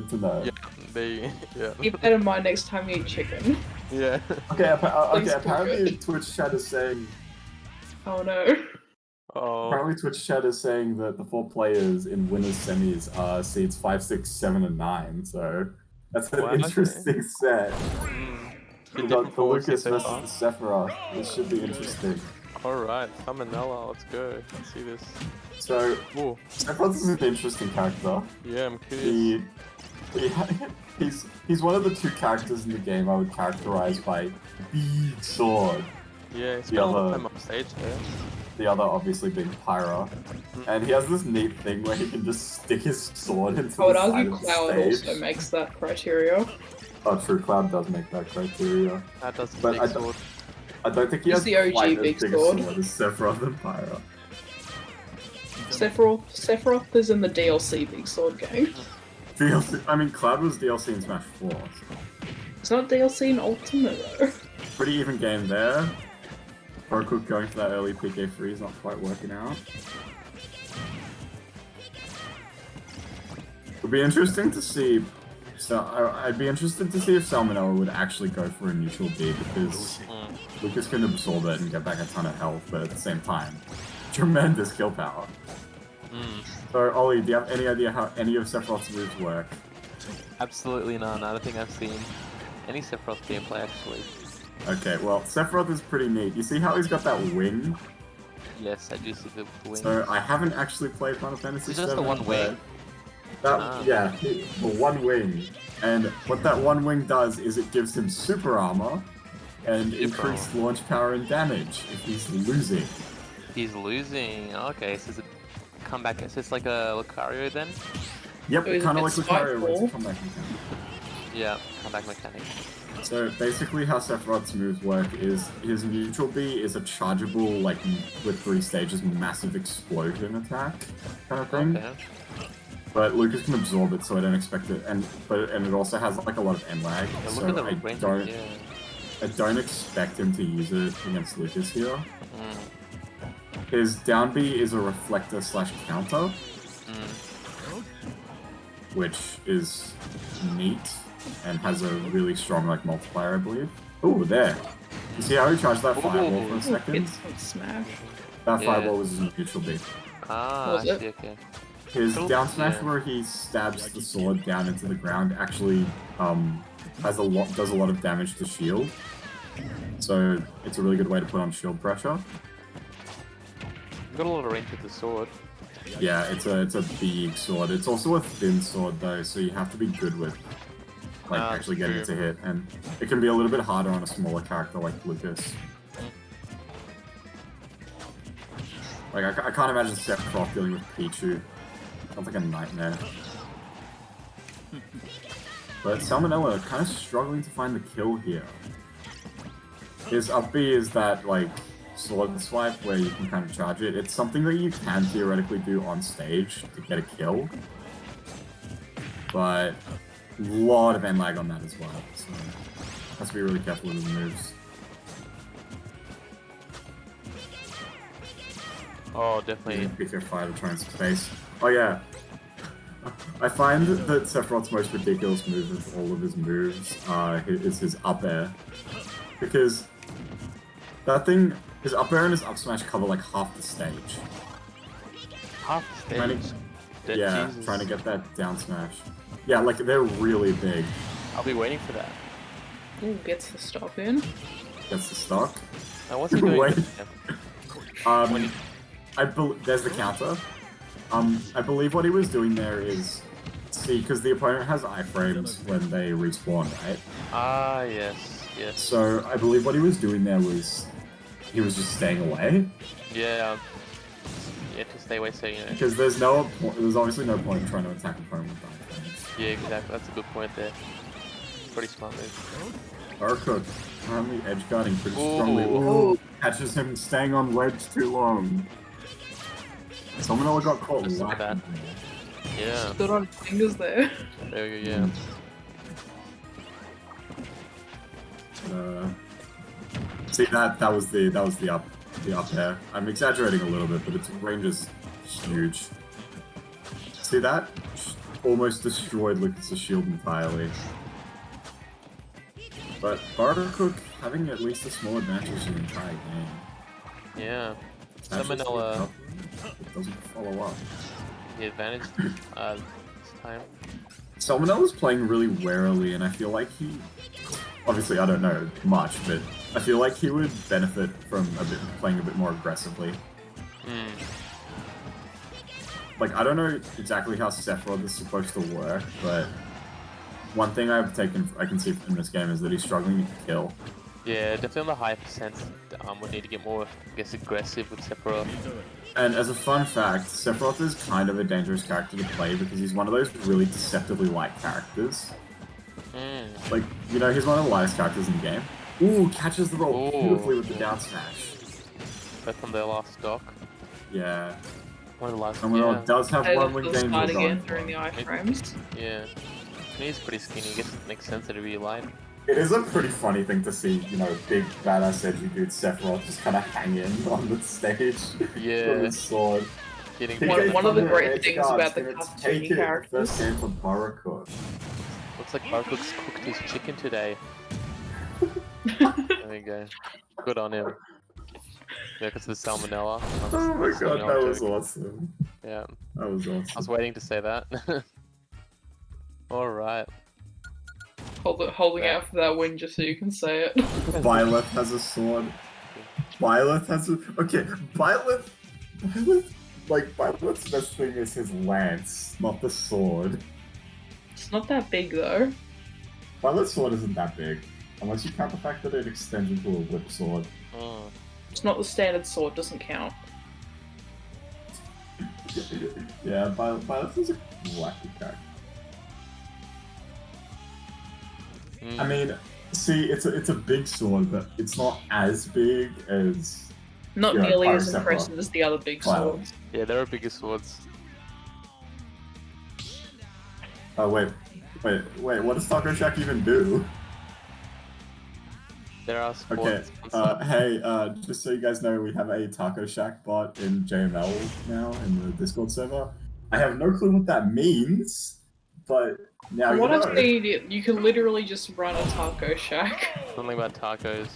Good to know. Yeah. Keep that in mind next time you eat chicken. Yeah. Okay, Please apparently do Twitch chat is saying... Oh no. Oh. Apparently Twitch chat is saying that the 4 players in winners semis are seeds 5, 6, 7, and 9, so that's an interesting set. We got the Lucas versus the Sephiroth. This should be interesting. Alright, Salmonella, let's go. Let's see this. So, Sephiroth is an interesting character. Yeah, I'm curious. He's one of the 2 characters in the game I would characterize by big sword. Yeah, he's got a lot of time on stage there. The other obviously being Pyra. And he has this neat thing where he can just stick his sword into the side of the stage. I would argue Cloud also makes that criteria. Oh, true, Cloud does make that criteria. That does but big sword. I don't think he He's has the OG quite big as big sword. a sword as Sephiroth and Pyra. Sephiroth is in the DLC Big Sword gang. DLC, I mean, Cloud was DLC in Smash 4. So. It's not DLC in Ultimate though. Pretty even game there. burrakook going for that early PK3 is not quite working out. It'd be interesting to see. So I'd be interested to see if Salmonella would actually go for a neutral B because Lucas can absorb it and get back a ton of health, but at the same time, tremendous kill power. So Ollie, do you have any idea how any of Sephiroth's moves work? Absolutely none. I don't think I've seen any Sephiroth gameplay actually. Okay, well, Sephiroth is pretty neat. You see how he's got that wing? Yes, I do see the wing. So I haven't actually played Final Fantasy VII. It's just the one wing. Yeah, the one wing. And what that one wing does is it gives him super armor and increased launch power and damage if he's losing. He's losing. Okay, so it's a comeback. So it's like a Lucario then? Yep, kind of like Lucario, where it's a comeback mechanic. Yeah, comeback mechanic. So basically how Sephiroth's moves work is his neutral B is a chargeable, like, with 3 stages, massive explosion attack kind of thing. Okay. But Lucas can absorb it, so I don't expect it, and it also has like a lot of end lag, Yeah, so I don't expect him to use it against Lucas here. His down B is a reflector / counter, which is neat and has a really strong like multiplier, I believe. Ooh, there. You see how he charged that fireball for a second? Smash. That fireball was his neutral B. Ah, I see, okay. His down smash where he stabs the sword down into the ground actually does a lot of damage to shield. So it's a really good way to put on shield pressure. You've got a lot of range with the sword. Yeah, it's a big sword. It's also a thin sword though, so you have to be good with like actually getting it to hit, and it can be a little bit harder on a smaller character like Lucas. Like I can't imagine Sephiroth dealing with Pichu. Sounds like a nightmare. But Salmonella kind of struggling to find the kill here. His up B is that like sword swipe where you can kind of charge it. It's something that you can theoretically do on stage to get a kill. But a lot of end lag on that as well. So has to be really careful with his moves. Oh, definitely. Pick your fire to try and space. Oh yeah. I find that Sephiroth's most ridiculous move of all of his moves is his up air. Because that thing, his up air and his up smash cover like half the stage. Half the stage? Yeah, Jesus. trying to get that down smash. Yeah, like they're really big. I'll be waiting for that. Ooh, gets the stop in. Gets the stock. Now what's he doing? Wait. There's the counter. I believe what he was doing there is, see, because the opponent has iframes when they respawn, right? Ah, yes, yes. So I believe what he was doing there was, he was just staying away. Yeah. You have to stay away, so you know. Because there's obviously no point in trying to attack an opponent with iframes. Yeah, exactly. That's a good point there. Pretty smart move. burrakook, currently edge guarding pretty strongly. Ooh, catches him staying on ledge too long. Salmonella got caught lacking. Yeah. Stood on fingers there. There we go, yeah. See that was the up air. I'm exaggerating a little bit, but its range is huge. See that? almost destroyed Lucas's shield entirely. But burrakook having at least a small advantage in the entire game. Yeah. Salmonella doesn't follow up. The advantage this time. Salmonella's playing really warily, and I feel like he... Obviously, I don't know much, but I feel like he would benefit from playing a bit more aggressively. Like, I don't know exactly how Sephiroth is supposed to work, but one thing I can see from this game is that he's struggling to kill. Yeah, definitely on the high percent, we need to get more, I guess, aggressive with Sephiroth. And as a fun fact, Sephiroth is kind of a dangerous character to play because he's one of those really deceptively light characters. Like, you know, he's one of the lightest characters in the game. Ooh, catches the roll beautifully with the down smash. Back from their last stock. Yeah. One of the last. Salmonella does have one wing danger again going. during the iframes. Yeah. He's pretty skinny. I guess it makes sense that he'd be light. It is a pretty funny thing to see, you know, big badass edgy dude Sephiroth just kind of hanging on the stage Yeah. with his sword. Getting One of the great Edge things guards about the gonna cartoony take it. characters. First game for burrakook. Looks like burrakook's cooked his chicken today. There we go. Good on him. Yeah, because of the salmonella. Oh my god, that was awesome. Yeah. That was awesome. I was waiting to say that. Alright. Holding out for that win just so you can say it. Byleth has a sword. Byleth has a... Okay, Byleth... Byleth's best thing is his lance, not the sword. It's not that big though. Byleth's sword isn't that big, unless you count the fact that it extends into a whip sword. It's not the standard sword, doesn't count. Yeah, Byleth is a wacky character. I mean, see, it's a big sword, but it's not as big as... Not nearly as impressive as the other big swords. Yeah, there are bigger swords. Oh, wait, what does Taco Shack even do? There are swords. Okay, hey, just so you guys know, we have a Taco Shack bot in JML now in the Discord server. I have no clue what that means, but now What you know. I've seen, you can literally just run a taco shack. Something about tacos.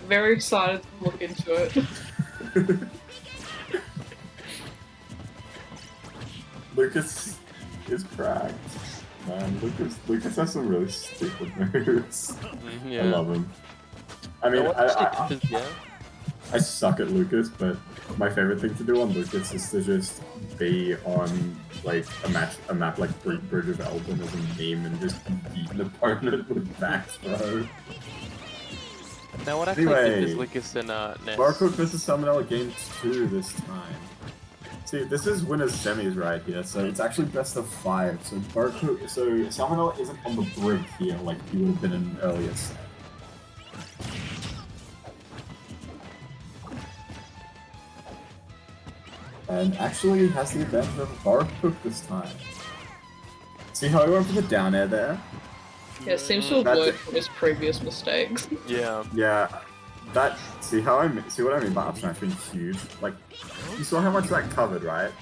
Very excited to look into it. Lucas is cracked. Man, Lucas has some really stupid moves. Yeah. I love him. I mean, I suck at Lucas, but my favorite thing to do on Lucas is to just be on like a map like Bridge of Elden as a meme and just beat an opponent with back throw. Now what actually did is Lucas and Ness? burrakook versus Salmonella game 2 this time. See, this is winners semis right here, so it's actually best of 5. So Salmonella isn't on the brink here like he would have been in an earlier set. And actually has the advantage of burrakook this time. See how he went for the down air there? Yeah, it seems to have learned from his previous mistakes. Yeah. Yeah. See what I mean by up smash being huge? Like, you saw how much that covered, right?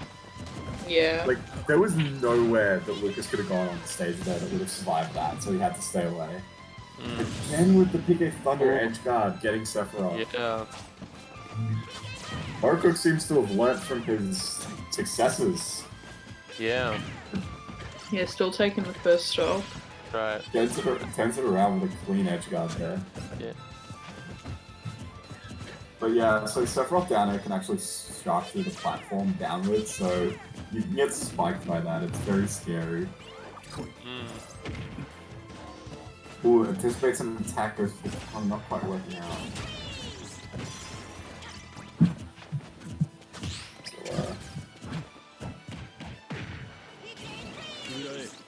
Yeah. Like, there was nowhere that Lucas could have gone on the stage there that would have survived that, so he had to stay away. Again with the PK Thunder edge guard getting Sephiroth. Yeah. burrakook seems to have learnt from his successes. Yeah. Yeah, still taking the first stock. Right. Turns it around with a clean edge guard there. Yeah. But yeah, so Sephiroth down air can actually shark through the platform downwards, so you can get spiked by that. It's very scary. Ooh, anticipate some attack goes. I'm not quite working out.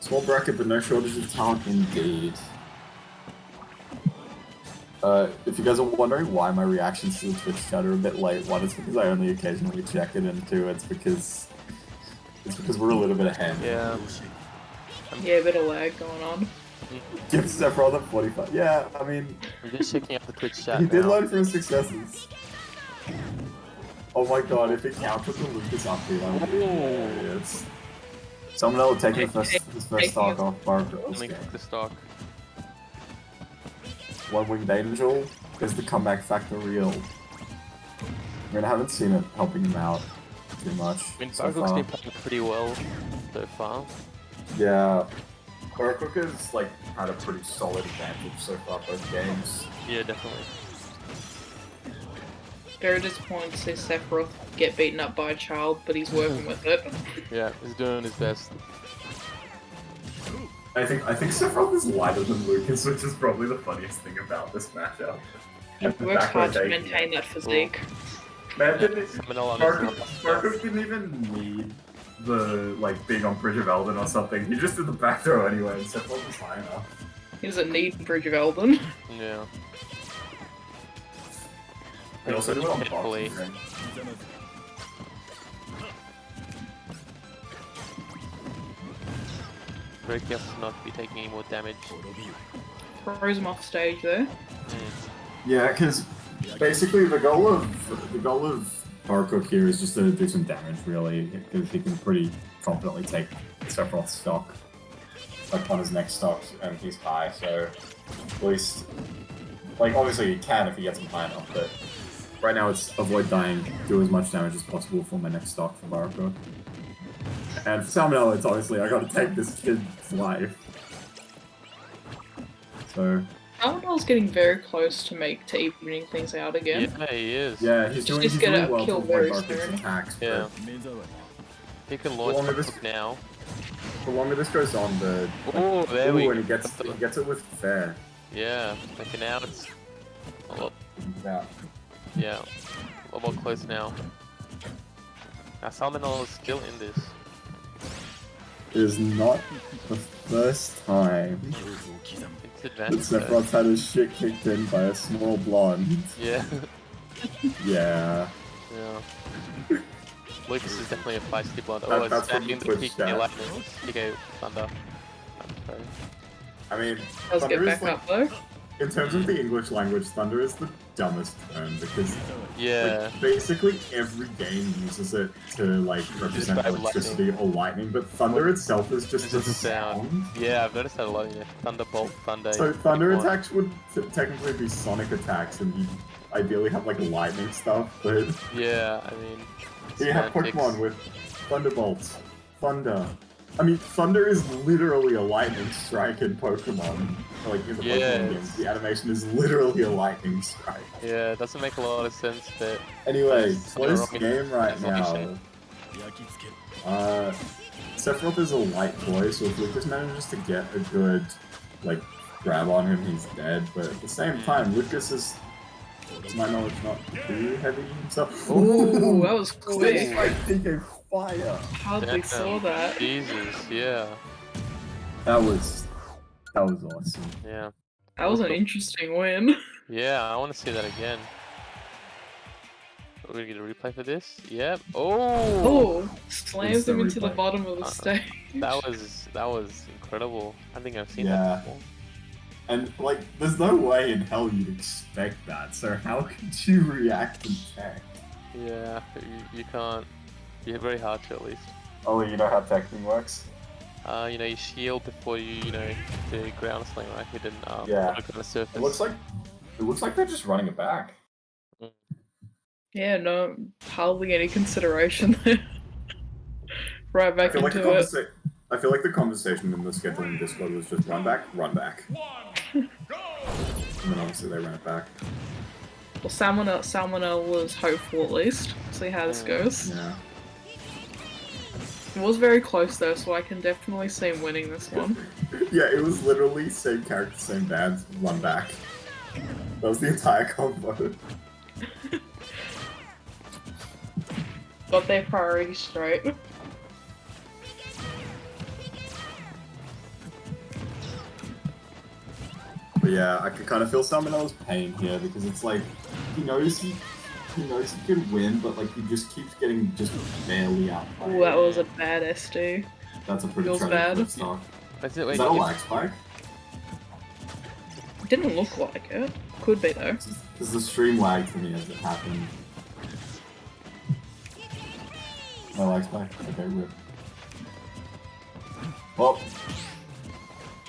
Small bracket, but no shortage of talent indeed. If you guys are wondering why my reactions to the Twitch chat are a bit late, one is because I only occasionally check it, and two, it's because we're a little bit ahead. Yeah. Yeah, a bit of lag going on. Give Sephiroth at 45. Yeah, I mean... I'm just checking out the Twitch chat He did now. learn from his successes. Oh my god, if it counted the Lucas up here, that would be hilarious. Salmonella taking his first stock off burrakook. Only the stock. One winged angel is the comeback factor real. I mean, I haven't seen it helping him out too much. I mean, so burrakook's far. been playing pretty well so far. Yeah, burrakook has like had a pretty solid advantage so far both games. Yeah, definitely. Very disappointed to see Sephiroth get beaten up by a child, but he's working with it. Yeah, he's doing his best. I think Sephiroth is lighter than Lucas, which is probably the funniest thing about this matchup. He works hard to maintain that physique. Man, Salmonella burrakook didn't even need the like being on Bridge of Elden or something. He just did the back throw anyway, and Sephiroth was high enough. He doesn't need Bridge of Elden. Yeah. He also did it on Carefully. boxing. Very careful not to be taking any more damage. Throws him off stage there. Yeah, because basically the goal of burrakook here is just to do some damage, really, because he can pretty confidently take Sephiroth's stock, like on his next stock, and he's high. So at least, like obviously he can if he gets him high enough, but right now it's avoid dying, do as much damage as possible for my next stock for burrakook. And for Salmonella, it's obviously I gotta take this kid's life. So. Salmonella's getting very close to evening things out again. Yeah, he is. Yeah, he's doing well to avoid burrakook's attacks. Yeah. He can launch burrakook now. The longer this goes on, the there we go. and he gets it with fair. Yeah, like now it's a lot. Yeah. A lot more close now. Now Salmonella is still in this. It is not the first time It's advanced. Sephiroth's had his shit kicked in by a small blonde. Yeah. Yeah. Yeah. Lucas is definitely a feisty blonde. That's It's from in the Twitch peak chat. lightning. PK Thunder. Okay. I mean, Let's get Thunder is back like, up though. in terms of the English language, Thunder is the dumbest term because Yeah. like, basically every game uses it to like represent Describe electricity or lightning, but Thunder itself is just a It's just a sound. Yeah, I've noticed that a lot. You know, Thunderbolt, Thunder. So thunder Pokemon. attacks would technically be sonic attacks, and you ideally have like lightning stuff. But Yeah, I mean. you have semantics. Pokemon with Thunderbolts, Thunder. I mean, Thunder is literally a lightning strike in Pokemon. Like in the Pokemon games, the animation is literally a lightning strike. Yeah, it doesn't make a lot of sense, but Anyway, It's close wrong in game right now. information. Sephiroth is a light boy, so if Lucas manages to get a good like grab on him, he's dead. But at the same time, Lucas is, to my knowledge, not too heavy himself. Ooh, that was quick. Like PK fire. Hardly Damn. saw that. Jesus, yeah. That was awesome. Yeah. That was an interesting win. Yeah, I want to see that again. We're gonna get a replay for this? Yep. Oh! Oh, slams Instant him into the replay. bottom of the stage. That was incredible. I think I've seen Yeah. that before. And like, there's no way in hell you'd expect that. So how could you react in tech? Yeah, you can't. You're very hard to at least. Ollie, you know how teching works? You know, you shield before you know, do ground sling, right? Hidden Yeah. on the surface. It looks like they're just running it back. Yeah, no, hardly any consideration there. Right back into it. I feel like the conversation in the scheduling Discord was just run back. And then obviously they ran it back. Well, Salmonella was hopeful at least. See how this goes. Yeah. It was very close though, so I can definitely see him winning this one. Yeah, it was literally same character, same band, run back. That was the entire combo. Got their priorities straight. But yeah, I can kind of feel Salmonella's pain here because it's like he knows he can win, but like he just keeps getting just barely out. Ooh, that was a bad SD. That's a pretty feels tragic bad. flip stock. Is Is that a lag spike? Didn't look like it. Could be though. Because the stream lagged for me as it happened. No legs back. Okay, rip. Well.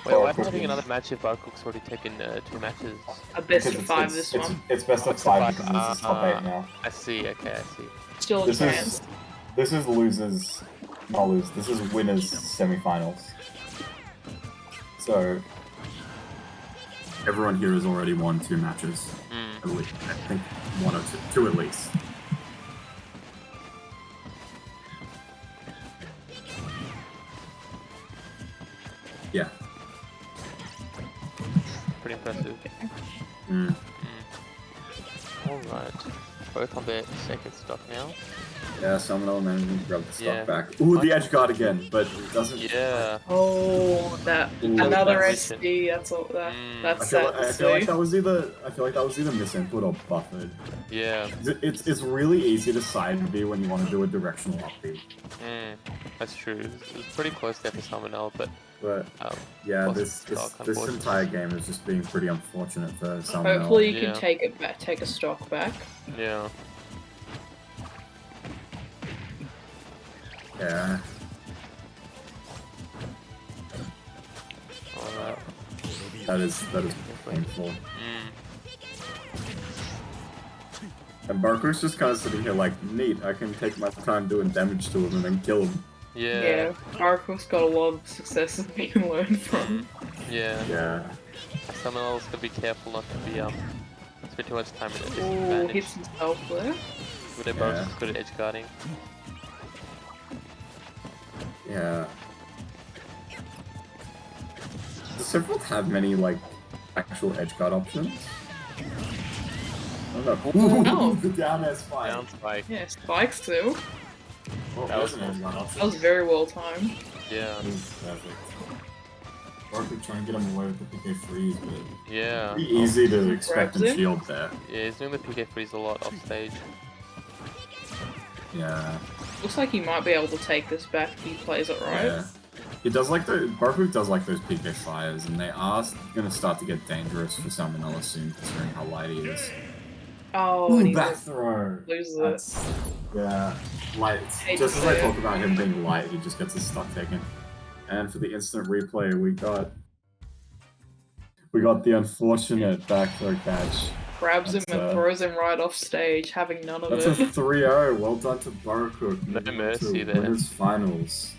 Wait, why are we having another match if burrakook's already taken 2 matches? A best Because of 5 this one. It's best of 5 because this is top 8 now. I see, okay, I see. Still a chance. This is losers, not losers. This is winners semi-finals. So everyone here has already won 2 matches. At least, I think 1 or 2 at least. Yeah. Pretty impressive. Alright. Both on their second stock now. Yeah, Salmonella managing to grab the stock Yeah. back. Ooh, the edge guard again, but it doesn't. Yeah. Oh, that another SD. That's all. That's sad. I feel like that was either misinput or buffered. Yeah. It's really easy to side B when you want to do a directional up B. That's true. It was pretty close there for Salmonella, but yeah, lost this stock, this entire game is just being pretty unfortunate for Salmonella. Hopefully you can take it back, take a stock back. Yeah. Yeah. Alright. That is painful. And burrakook's just kind of sitting here like, neat, I can take my time doing damage to him and then kill him. Yeah. burrakook's got a lot of successes we can learn from. Yeah. Salmonella's gotta be careful not to be spend too much time in a Ooh, disadvantage. hits himself there. With their burrakook's good at edge guarding. Yeah. Does Sephiroth have many, like, actual edge guard options? I don't know. No. The down air spike. Down spike. Yeah, spikes too. Oh, That was an edge guard option. That was very well timed. Yeah. Perfect. Burrakook trying to get him away with the PK freeze, but Yeah. pretty easy to expect Grabs and him. shield there. Yeah, he's doing the PK freeze a lot off stage. Yeah. Looks like he might be able to take this back if he plays it right. Yeah. He does like burrakook does like those PK fires, and they are gonna start to get dangerous for Salmonella soon, considering how light he is. Oh, and he back throw! loses That's, yeah, light. Hate Just to as I say talk it. about him being light, he just gets his stuff taken. And for the instant replay, we got the unfortunate back throw catch. grabs him That's, and throws him right off stage, having none of That's it. a 3-0. Well done to burrakook. No Moving on mercy to there. Winners finals.